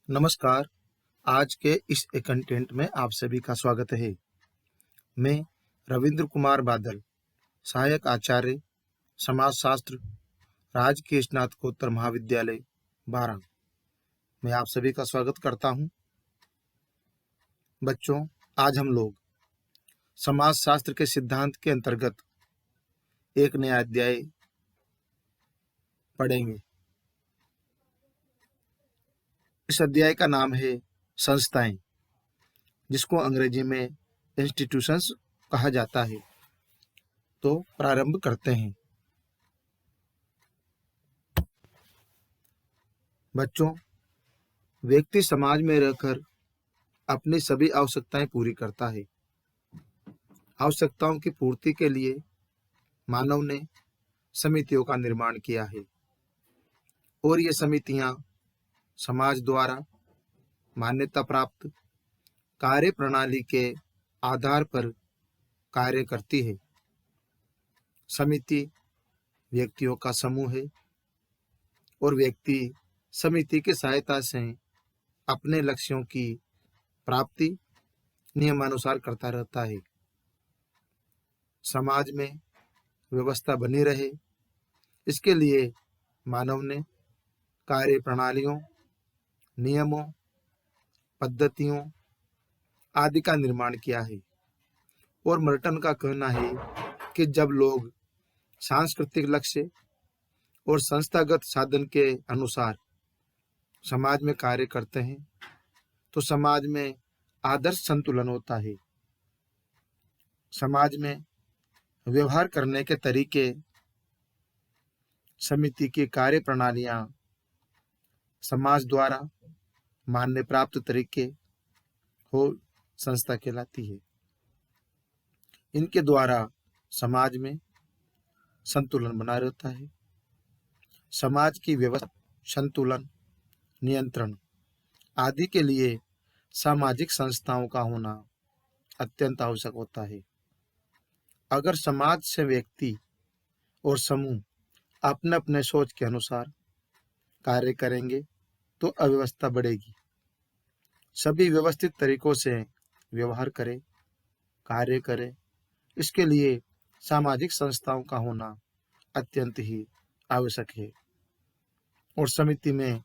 नमस्कार। आज के इस कंटेंट में आप सभी का स्वागत है। मैं रविंद्र कुमार बादल, सहायक आचार्य समाजशास्त्र, राजकीय स्नातकोत्तर महाविद्यालय 12। मैं आप सभी का स्वागत करता हूं। बच्चों, आज हम लोग समाजशास्त्र के सिद्धांत के अंतर्गत एक नया अध्याय पढ़ेंगे। इस अध्याय का नाम है संस्थाएं, जिसको अंग्रेजी में इंस्टीट्यूशंस कहा जाता है। तो प्रारंभ करते हैं। बच्चों, व्यक्ति समाज में रहकर अपनी सभी आवश्यकताएं पूरी करता है। आवश्यकताओं की पूर्ति के लिए मानव ने समितियों का निर्माण किया है और ये समितियां समाज द्वारा मान्यता प्राप्त कार्य प्रणाली के आधार पर कार्य करती है। समिति व्यक्तियों का समूह है और व्यक्ति समिति की सहायता से अपने लक्ष्यों की प्राप्ति नियमानुसार करता रहता है। समाज में व्यवस्था बनी रहे, इसके लिए मानव ने कार्य प्रणालियों, नियमों, पद्धतियों आदि का निर्माण किया है। और मर्टन का कहना है कि जब लोग सांस्कृतिक लक्ष्य और संस्थागत साधन के अनुसार समाज में कार्य करते हैं तो समाज में आदर्श संतुलन होता है। समाज में व्यवहार करने के तरीके, समिति की कार्य प्रणालियां समाज द्वारा मान्य प्राप्त तरीके हो संस्था कहलाती है। इनके द्वारा समाज में संतुलन बना रहता है। समाज की व्यवस्था, संतुलन, नियंत्रण आदि के लिए सामाजिक संस्थाओं का होना अत्यंत आवश्यक होता है। अगर समाज से व्यक्ति और समूह अपने अपने सोच के अनुसार कार्य करेंगे तो अव्यवस्था बढ़ेगी। सभी व्यवस्थित तरीकों से व्यवहार करें, कार्य करें, इसके लिए सामाजिक संस्थाओं का होना अत्यंत ही आवश्यक है। और समिति में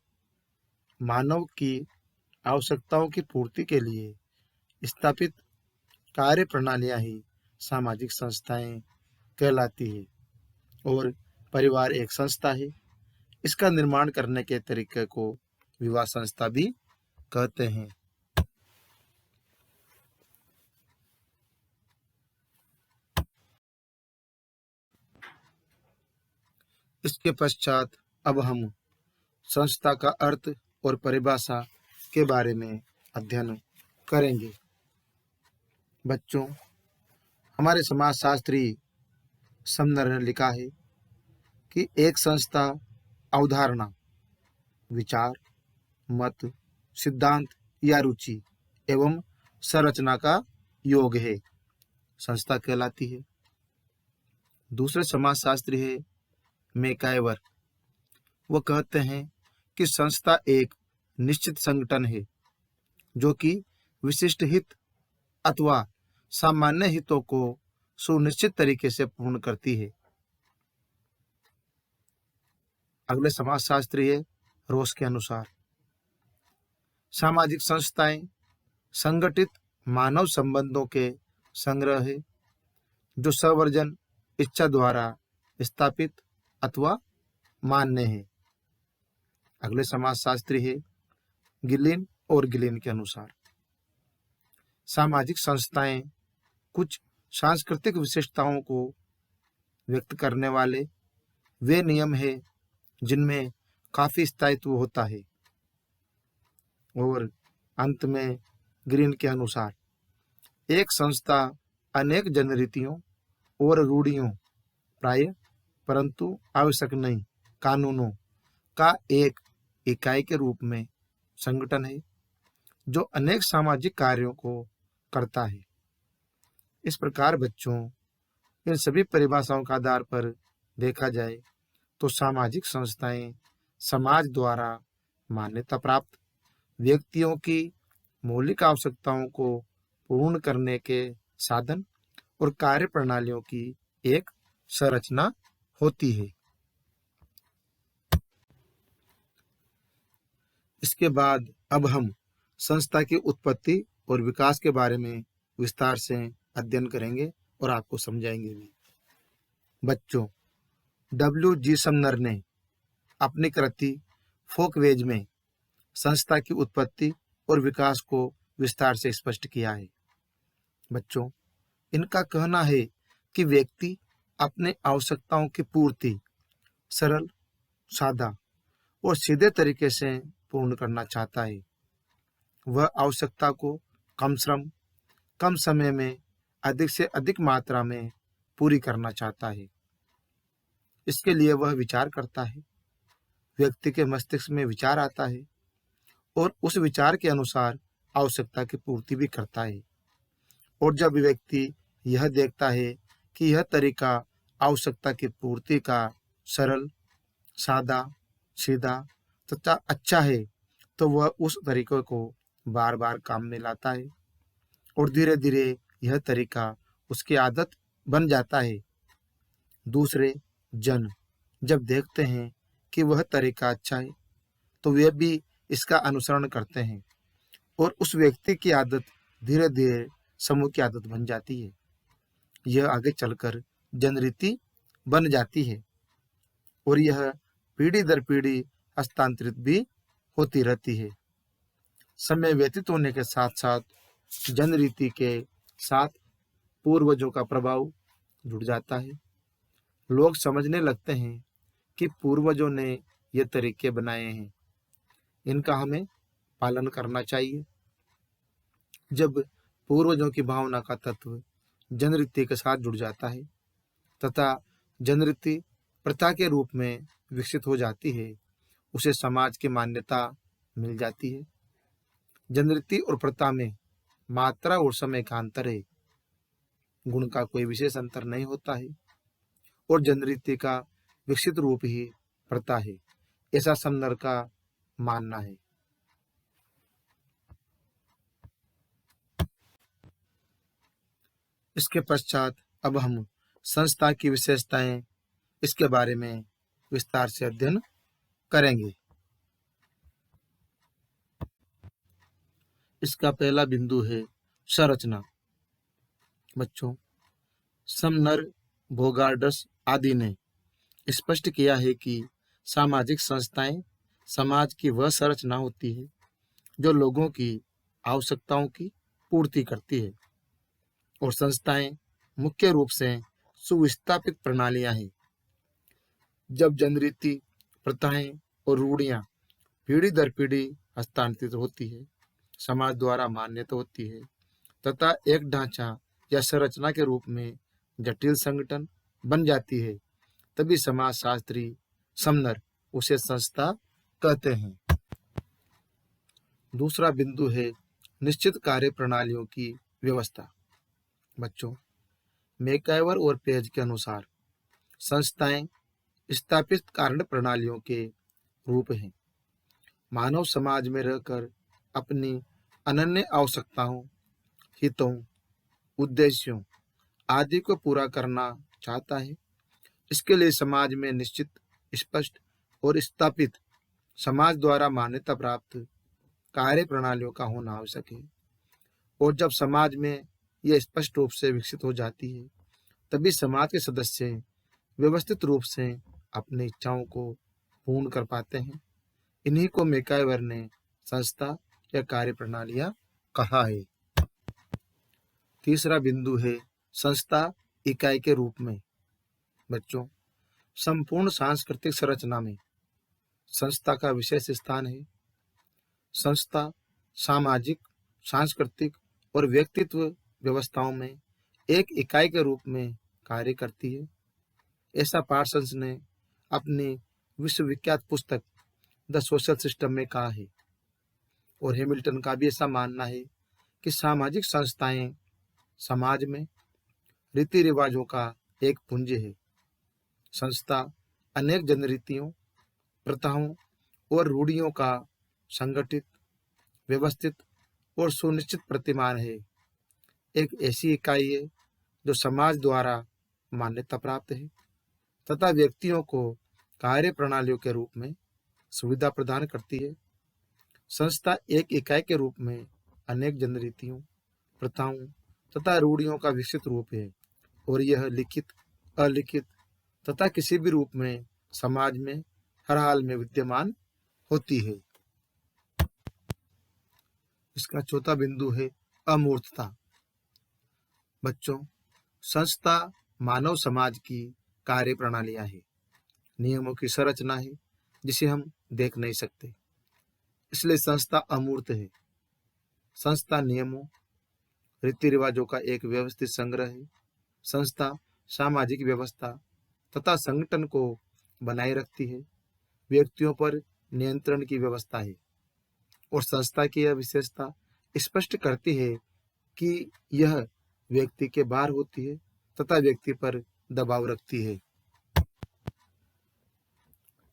मानव की आवश्यकताओं की पूर्ति के लिए स्थापित कार्य प्रणालियां ही सामाजिक संस्थाएं कहलाती है। और परिवार एक संस्था है। इसका निर्माण करने के तरीके को विवाह संस्था भी कहते हैं। इसके पश्चात अब हम संस्था का अर्थ और परिभाषा के बारे में अध्ययन करेंगे। बच्चों, हमारे समाजशास्त्री समनर ने लिखा है कि एक संस्था अवधारणा, विचार, मत, सिद्धांत या रुचि एवं संरचना का योग है, संस्था कहलाती है। दूसरे समाजशास्त्री है मैकाइवर। वो कहते हैं कि संस्था एक निश्चित संगठन है जो कि विशिष्ट हित अथवा सामान्य हितों को सुनिश्चित तरीके से पूर्ण करती है। अगले समाजशास्त्री है रोस के अनुसार सामाजिक संस्थाएं संगठित मानव संबंधों के संग्रह है जो संवर्जन इच्छा द्वारा स्थापित अथवा मान्य है। अगले समाजशास्त्री है गिलिन और गिलिन के अनुसार सामाजिक संस्थाएं कुछ सांस्कृतिक विशेषताओं को व्यक्त करने वाले वे नियम है जिनमें काफी स्थायित्व होता है। और अंत में ग्रीन के अनुसार एक संस्था अनेक जनरीतियों और रूढ़ियों, प्राय परंतु आवश्यक नहीं, कानूनों का एक इकाई के रूप में संगठन है जो अनेक सामाजिक कार्यों को करता है। इस प्रकार बच्चों, इन सभी परिभाषाओं का आधार पर देखा जाए तो सामाजिक संस्थाएं समाज द्वारा मान्यता प्राप्त व्यक्तियों की मौलिक आवश्यकताओं को पूर्ण करने के साधन और कार्य प्रणालियों की एक संरचना होती है। इसके बाद अब हम संस्था की उत्पत्ति और विकास के बारे में विस्तार से अध्ययन करेंगे और आपको समझाएंगे भी। बच्चों, W.G. समनर ने अपनी कृति फोकवेज में संस्था की उत्पत्ति और विकास को विस्तार से स्पष्ट किया है। बच्चों, इनका कहना है कि व्यक्ति अपने आवश्यकताओं की पूर्ति सरल, सादा और सीधे तरीके से पूर्ण करना चाहता है। वह आवश्यकता को कम श्रम, कम समय में अधिक से अधिक मात्रा में पूरी करना चाहता है। इसके लिए वह विचार करता है, व्यक्ति के मस्तिष्क में विचार आता है और उस विचार के अनुसार आवश्यकता की पूर्ति भी करता है। और जब व्यक्ति यह देखता है कि यह तरीका आवश्यकता की पूर्ति का सरल, सादा, सीधा तथा अच्छा है, तो वह उस तरीके को बार बार काम में लाता है और धीरे धीरे यह तरीका उसकी आदत बन जाता है। दूसरे जन जब देखते हैं कि वह तरीका अच्छा है, तो वे भी इसका अनुसरण करते हैं और उस व्यक्ति की आदत धीरे धीरे समूह की आदत बन जाती है। यह आगे चलकर जनरीति बन जाती है और यह पीढ़ी दर पीढ़ी हस्तांतरित भी होती रहती है। समय व्यतीत होने के साथ साथ जनरीति के साथ पूर्वजों का प्रभाव जुड़ जाता है। लोग समझने लगते हैं कि पूर्वजों ने ये तरीके बनाए हैं, इनका हमें पालन करना चाहिए। जब पूर्वजों की भावना का तत्व जनरीति के साथ जुड़ जाता है तथा जनरीति प्रथा के रूप में विकसित हो जाती है, उसे समाज की मान्यता मिल जाती है। जनरीति और प्रथा में मात्रा और समय का अंतर है, गुण का कोई विशेष अंतर नहीं होता है और जनरीति का विकसित रूप ही प्रथा है, ऐसा समनर का मानना है। इसके पश्चात अब हम संस्था की विशेषताएं, इसके बारे में विस्तार से अध्ययन करेंगे। इसका पहला बिंदु है संरचना। बच्चों, समनर, बोगार्डस आदि ने स्पष्ट किया है कि सामाजिक संस्थाएं समाज की वह संरचना होती है जो लोगों की आवश्यकताओं की पूर्ति करती है और संस्थाएं मुख्य रूप से सुविस्थापित प्रणालियां हैं। जब जनरीति, प्रथाएं और रूढ़ियां पीढ़ी दर पीढ़ी हस्तांतरित होती है, समाज द्वारा मान्यता होती है तथा एक ढांचा या संरचना के रूप में जटिल संगठन बन जाती है, तभी समाजशास्त्री समनर उसे संस्था कहते हैं। दूसरा बिंदु है निश्चित कार्य प्रणालियों की व्यवस्था। बच्चों, मैकाइवर और पेज के अनुसार संस्थाएं स्थापित कार्य प्रणालियों के रूप हैं। मानव समाज में रहकर अपनी अनन्य आवश्यकताओं, हितों, उद्देश्यों आदि को पूरा करना चाहता है। इसके लिए समाज में निश्चित, स्पष्ट और स्थापित, समाज द्वारा मान्यता प्राप्त कार्य प्रणालियों का होना आवश्यक है। और जब समाज में यह स्पष्ट रूप से विकसित हो जाती है, तभी समाज के सदस्य व्यवस्थित रूप से अपनी इच्छाओं को पूर्ण कर पाते हैं। इन्हीं को मैकाइवर ने संस्था या कार्य प्रणालियां कहा है। तीसरा बिंदु है संस्था इकाई के रूप में। बच्चों, संपूर्ण सांस्कृतिक संरचना में संस्था का विशेष स्थान है। संस्था सामाजिक, सांस्कृतिक और व्यक्तित्व व्यवस्थाओं में एक इकाई के रूप में कार्य करती है। ऐसा पार्सन्स ने अपनी विश्वविख्यात पुस्तक द सोशल सिस्टम में कहा है और हैमिल्टन का भी ऐसा मानना है कि सामाजिक संस्थाएं समाज में रीति रिवाजों का एक पुंज है। संस्था अनेक जनरीतियों, प्रथाओं और रूढ़ियों का संगठित व्यवस्थित और सुनिश्चित प्रतिमान है। एक ऐसी इकाई है जो समाज द्वारा मान्यता प्राप्त है तथा व्यक्तियों को कार्य प्रणालियों के रूप में सुविधा प्रदान करती है। संस्था एक इकाई के रूप में अनेक जनरीतियों, प्रथाओं तथा रूढ़ियों का विकसित रूप है और यह लिखित, अलिखित तथा किसी भी रूप में समाज में हर हाल में विद्यमान होती है। इसका चौथा बिंदु है अमूर्तता। बच्चों, संस्था मानव समाज की कार्य प्रणालियां है, नियमों की संरचना है जिसे हम देख नहीं सकते, इसलिए संस्था अमूर्त है। संस्था नियमों, रीति रिवाजों का एक व्यवस्थित संग्रह है। संस्था सामाजिक व्यवस्था तथा संगठन को बनाए रखती है, व्यक्तियों पर नियंत्रण की व्यवस्था है और संस्था की यह विशेषता स्पष्ट करती है कि यह व्यक्ति के बाहर होती है तथा व्यक्ति पर दबाव रखती है।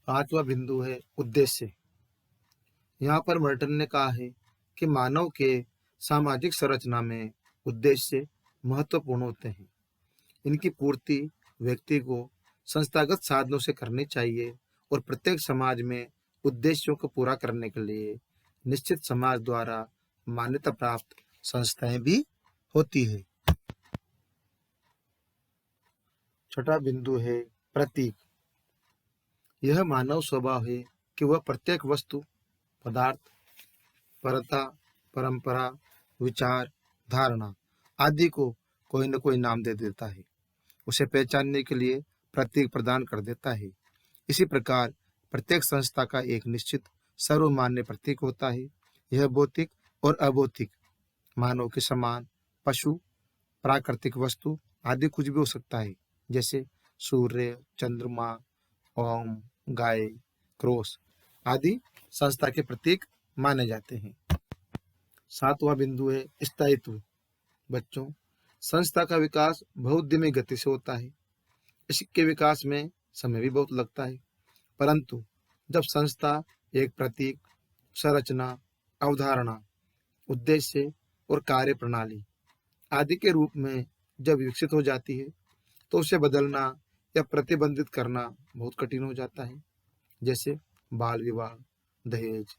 पांचवा बिंदु है उद्देश्य। यहाँ पर मर्टन ने कहा है कि मानव के सामाजिक संरचना में उद्देश्य महत्वपूर्ण होते हैं। इनकी पूर्ति व्यक्ति को संस्थागत साधनों से करनी चाहिए और प्रत्येक समाज में उद्देश्यों को पूरा करने के लिए निश्चित समाज द्वारा मान्यता प्राप्त संस्थाएं भी होती है। छठा बिंदु है प्रतीक। यह मानव स्वभाव है कि वह प्रत्येक वस्तु, पदार्थ, प्रथा, परंपरा, विचार, धारणा आदि को कोई न कोई नाम दे देता है, उसे पहचानने के लिए प्रतीक प्रदान कर देता है। इसी प्रकार प्रत्येक संस्था का एक निश्चित सर्वमान्य प्रतीक होता है। यह भौतिक और अभौतिक, मानव के समान, पशु, प्राकृतिक वस्तु आदि कुछ भी हो सकता है, जैसे सूर्य, चंद्रमा, ओम, गाय, क्रोस आदि संस्था के प्रतीक माने जाते हैं। सातवां बिंदु है स्थायित्व। बच्चों, संस्था का विकास बहुत धीमी गति से होता है। इसके विकास में समय भी बहुत लगता है, परंतु जब संस्था एक प्रतीक, संरचना, अवधारणा, उद्देश्य और कार्य प्रणाली आदि के रूप में जब विकसित हो जाती है तो उसे बदलना या प्रतिबंधित करना बहुत कठिन हो जाता है। जैसे बाल विवाह, दहेज,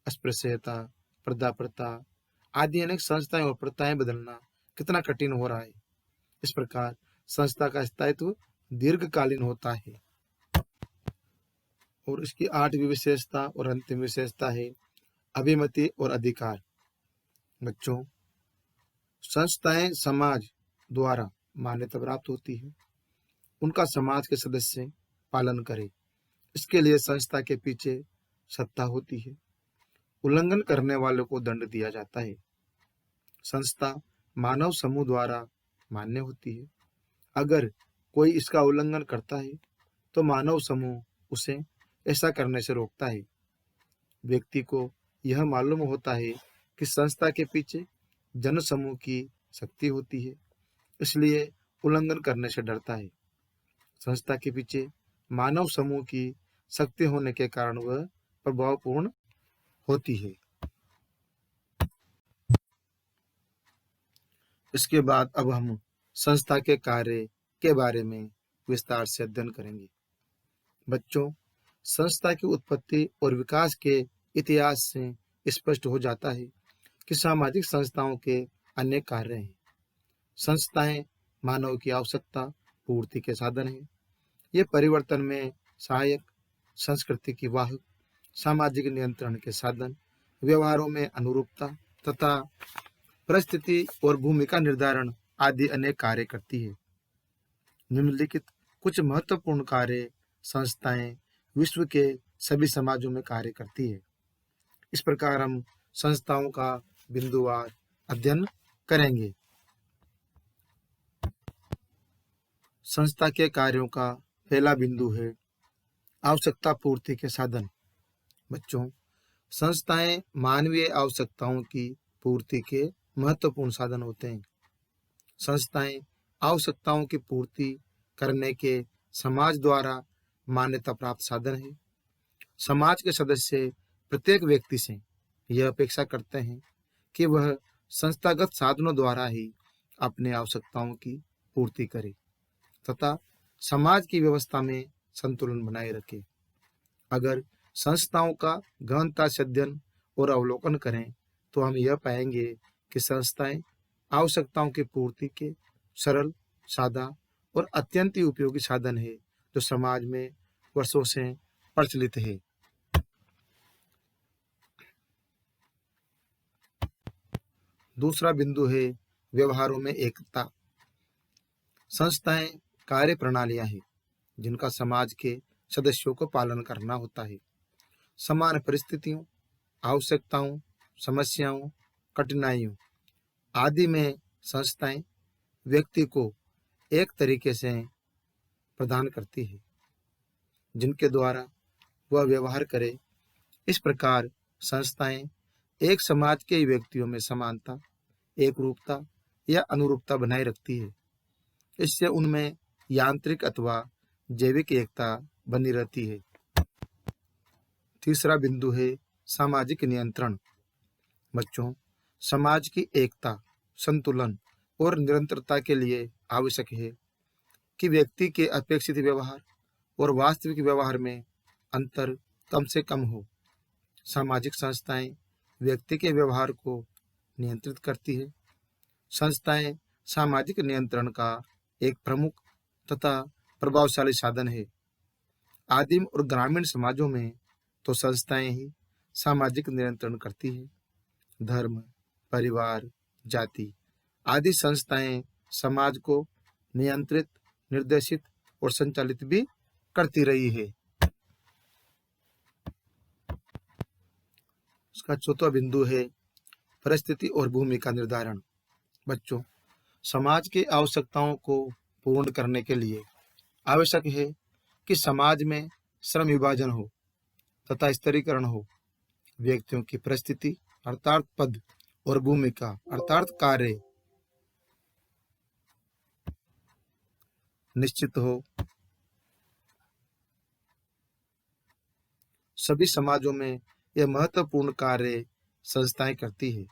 अस्पृश्यता, पर्दा प्रथा आदि अनेक संस्थाएं और प्रथाएं बदलना कितना कठिन हो रहा है। इस प्रकार संस्था का स्थायित्व दीर्घकालीन होता है। और इसकी आठवीं विशेषता और अंतिम विशेषता है अभिमति और अधिकार। बच्चों, संस्थाएं समाज द्वारा मान्यता प्राप्त होती है, उनका समाज के सदस्य पालन करें। इसके लिए संस्था के पीछे सत्ता होती है। उल्लंघन करने वालों को दंड दिया जाता है। संस्था मानव समूह द्वारा मान्य होती है। अगर कोई इसका उल्लंघन करता है तो मानव समूह उसे ऐसा करने से रोकता है। व्यक्ति को यह मालूम होता है कि संस्था के पीछे जन समूह की शक्ति होती है, इसलिए उल्लंघन करने से डरता है। संस्था के पीछे मानव समूह की शक्ति होने के कारण वह प्रभावपूर्ण होती है। इसके बाद अब हम संस्था के कार्य के बारे में विस्तार से अध्ययन करेंगे। बच्चों, संस्था की उत्पत्ति और विकास के इतिहास से स्पष्ट हो जाता है कि सामाजिक संस्थाओं के अनेक कार्य हैं। संस्थाएं मानव की आवश्यकता पूर्ति के साधन हैं। ये परिवर्तन में सहायक, संस्कृति की वाहक, सामाजिक नियंत्रण के साधन, व्यवहारों में अनुरूपता तथा परिस्थिति और भूमिका निर्धारण आदि अनेक कार्य करती है। निम्नलिखित कुछ महत्वपूर्ण कार्य संस्थाएं विश्व के सभी समाजों में कार्य करती है। इस प्रकार हम संस्थाओं का बिंदुवार अध्ययन करेंगे। संस्था के कार्यों का पहला बिंदु है आवश्यकता पूर्ति के साधन। बच्चों, संस्थाएं मानवीय आवश्यकताओं की पूर्ति के महत्वपूर्ण साधन होते हैं। संस्थाएं आवश्यकताओं की पूर्ति करने के समाज द्वारा मान्यता प्राप्त साधन है। समाज के सदस्य प्रत्येक व्यक्ति से यह अपेक्षा करते हैं कि वह संस्थागत साधनों द्वारा ही अपनी आवश्यकताओं की पूर्ति करे तथा समाज की व्यवस्था में संतुलन बनाए रखे। अगर संस्थाओं का गहनता से अध्ययन और अवलोकन करें तो हम यह पाएंगे कि संस्थाएं आवश्यकताओं की पूर्ति के सरल, सादा और अत्यंत ही उपयोगी साधन है जो समाज में वर्षों से प्रचलित है। दूसरा बिंदु है व्यवहारों में एकता। संस्थाएं कार्य प्रणालियां हैं जिनका समाज के सदस्यों को पालन करना होता है। समान परिस्थितियों, आवश्यकताओं, समस्याओं, कठिनाइयों आदि में संस्थाएं व्यक्ति को एक तरीके से प्रदान करती है जिनके द्वारा वह व्यवहार करे। इस प्रकार संस्थाएं एक समाज के व्यक्तियों में समानता, एकरूपता या अनुरूपता बनाए रखती है। इससे उनमें यांत्रिक अथवा जैविक एकता बनी रहती है। तीसरा बिंदु है सामाजिक नियंत्रण। बच्चों, समाज की एकता, संतुलन और निरंतरता के लिए आवश्यक है कि व्यक्ति के अपेक्षित व्यवहार और वास्तविक व्यवहार में अंतर कम से कम हो। सामाजिक संस्थाएं व्यक्ति के व्यवहार को नियंत्रित करती है। संस्थाएं सामाजिक नियंत्रण का एक प्रमुख तथा प्रभावशाली साधन है। आदिम और ग्रामीण समाजों में तो संस्थाएं ही सामाजिक नियंत्रण करती है। धर्म, परिवार, जाति आदि संस्थाएं समाज को नियंत्रित, निर्देशित और संचालित भी करती रही है। उसका चौथा बिंदु है परिस्थिति और भूमिका निर्धारण। बच्चों, समाज की आवश्यकताओं को पूर्ण करने के लिए आवश्यक है कि समाज में श्रम विभाजन हो तथा स्तरीकरण हो। व्यक्तियों की परिस्थिति अर्थात पद और भूमिका अर्थात कार्य निश्चित हो। सभी समाजों में यह महत्वपूर्ण कार्य संस्थाएं करती है।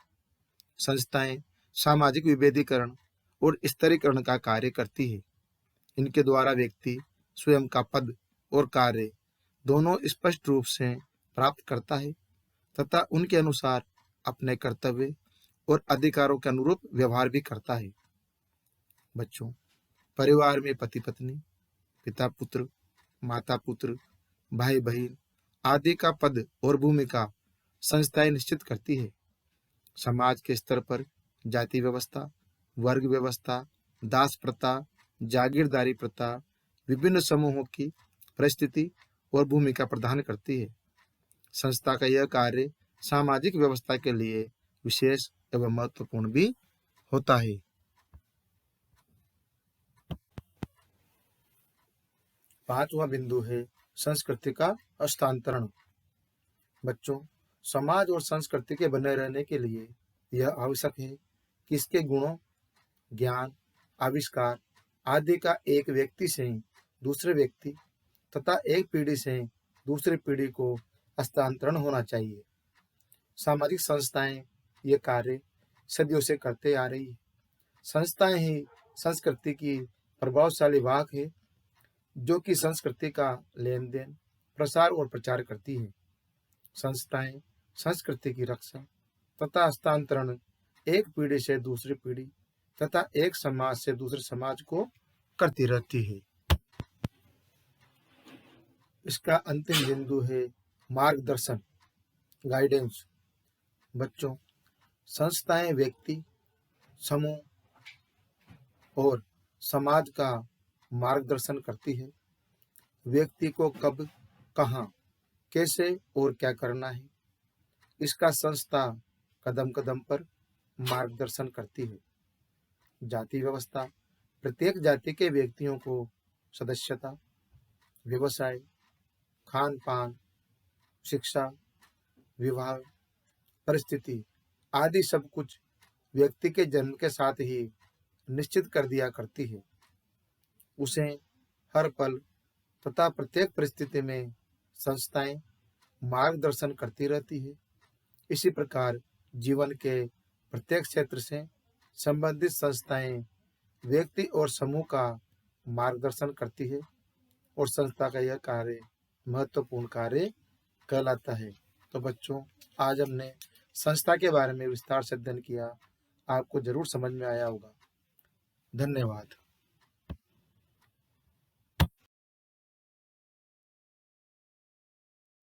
संस्थाएं सामाजिक विभेदीकरण और स्तरीकरण का कार्य करती है। इनके द्वारा व्यक्ति स्वयं का पद और कार्य दोनों स्पष्ट रूप से प्राप्त करता है तथा उनके अनुसार अपने कर्तव्य और अधिकारों के अनुरूप व्यवहार भी करता है। बच्चों, परिवार में पति पत्नी, पिता पुत्र, माता पुत्र, भाई बहन आदि का पद और भूमिका संस्थाएं निश्चित करती है। समाज के स्तर पर जाति व्यवस्था, वर्ग व्यवस्था, दास प्रथा, जागीरदारी प्रथा विभिन्न समूहों की परिस्थिति और भूमिका प्रदान करती है। संस्था का यह कार्य सामाजिक व्यवस्था के लिए विशेष एवं महत्वपूर्ण भी होता है। पांचवा बिंदु है संस्कृति का हस्तांतरण। बच्चों, समाज और संस्कृति के बने रहने के लिए यह आवश्यक है कि इसके गुणों, ज्ञान, आविष्कार आदि का एक व्यक्ति से दूसरे व्यक्ति तथा एक पीढ़ी से दूसरी पीढ़ी को हस्तांतरण होना चाहिए। सामाजिक संस्थाएं ये कार्य सदियों से करते आ रही है। संस्थाएं ही संस्कृति की प्रभावशाली वाहक है जो कि संस्कृति का लेन देन, प्रसार और प्रचार करती है। संस्थाएं संस्कृति की रक्षा तथा हस्तांतरण एक पीढ़ी से दूसरी पीढ़ी तथा एक समाज से दूसरे समाज को करती रहती है। इसका अंतिम बिंदु है मार्गदर्शन, गाइडेंस। बच्चों, संस्थाएं व्यक्ति, समूह और समाज का मार्गदर्शन करती है। व्यक्ति को कब, कहाँ, कैसे और क्या करना है, इसका संस्था कदम कदम पर मार्गदर्शन करती है। जाति व्यवस्था प्रत्येक जाति के व्यक्तियों को सदस्यता, व्यवसाय, खान पान, शिक्षा, विवाह, परिस्थिति आदि सब कुछ व्यक्ति के जन्म के साथ ही निश्चित कर दिया करती है। उसे हर पल तथा प्रत्येक परिस्थिति में संस्थाएं मार्गदर्शन करती रहती है। इसी प्रकार जीवन के प्रत्येक क्षेत्र से संबंधित संस्थाएं व्यक्ति और समूह का मार्गदर्शन करती है और संस्था का यह कार्य महत्वपूर्ण कार्य कहलाता है। तो बच्चों, आज हमने संस्था के बारे में विस्तार से अध्ययन किया। आपको जरूर समझ में आया होगा। धन्यवाद।